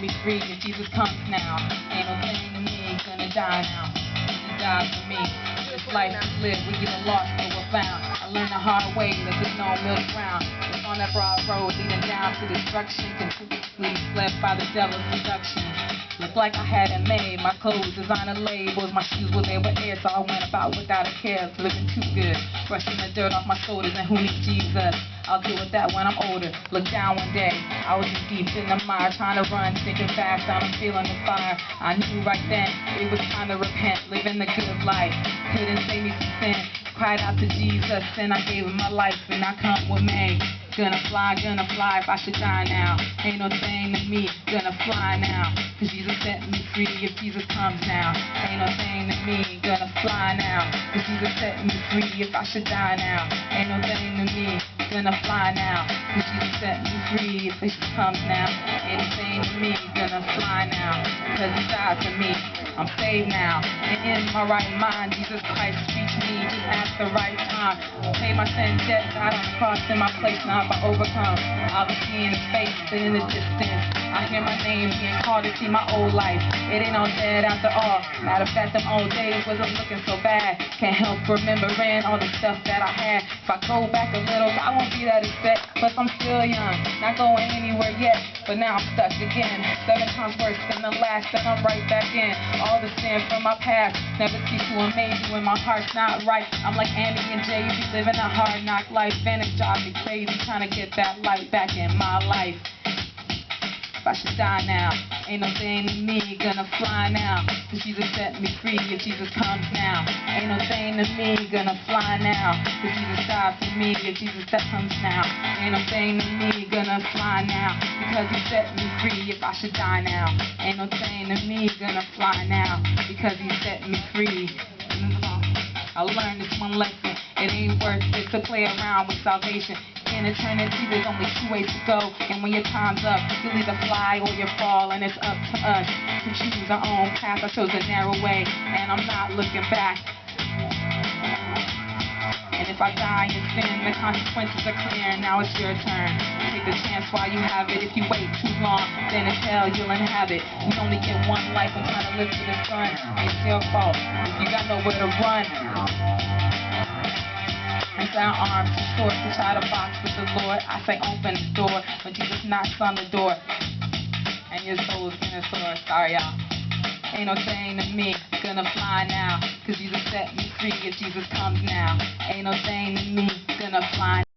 me free if Jesus comes now. Ain't no thing to me, gonna die now. Jesus died for me. This life is lived, we get lost but we're found. I learned the hard way that there's no middle ground. It's on that broad road leading down to destruction, continuously led by the devil's seduction. Looked like I had it made, my clothes, designer labels, my shoes, well they were air, so I went about without a care, living too good, brushing the dirt off my shoulders, and who needs Jesus? I'll deal with that when I'm older. Look down one day, I was deep in the mire, trying to run, thinking fast, I'm feeling the fire. I knew right then, it was time to repent, living the good life, couldn't save me from sin, cried out to Jesus, and I gave him my life, and I come with me. Gonna fly, if I should die now. Ain't no thing to me, gonna fly now. Cause Jesus set me free if Jesus comes now. Ain't no thing to me, gonna fly now. Cause Jesus set me free if I should die now. Ain't no thing to me, gonna fly now. Cause Jesus set me free if he comes now. Anything to me, gonna fly now. Cause he died for me, I'm saved now. And in my right mind, Jesus Christ reached me just at the right time. Paid my sin debt, died on the cross in my place. Now if I overcome, I'll be seeing his face, but in the distance I hear my name being called to see my old life. It ain't all dead after all. Matter of fact, them old days wasn't looking so bad. Can't help remembering all the stuff that I had. If I go back a little, I won't be that upset. Plus I'm still young, not going anywhere yet. But now I'm stuck again, 7 times worse than the last, and I'm right back in. All the sin from my past never cease to amaze you when my heart's not right. I'm like Andy and Jay-Z, living a hard knock life, and it drives me crazy trying to get that light back in my life. If I should die now, ain't no thing to me, gonna fly now. Cause Jesus set me free if Jesus comes now. Ain't no thing to me, gonna fly now. Cause Jesus died for me if Jesus comes now. Ain't no thing to me, gonna fly now. Because he set me free if I should die now. Ain't no thing to me, gonna fly now. Because he set me free. I learned this one lesson. It ain't worth it to play around with salvation. In eternity, there's only 2 ways to go. And when your time's up, you'll either fly or you fall. And it's up to us to choose our own path. I chose a narrow way, and I'm not looking back. And if I die in sin, the consequences are clear. Now it's your turn. Take the chance while you have it. If you wait too long, then it's hell you'll inhabit. You only get one life, and trying to live for the sun. It's your fault if you got nowhere to run. And our arms are short to try to box with the Lord. I say open the door when Jesus knocks on the door, and your soul's gonna soar. Sorry y'all. Ain't no thing to me, gonna fly now. Cause Jesus set me free if Jesus comes now. Ain't no thing to me, gonna fly now.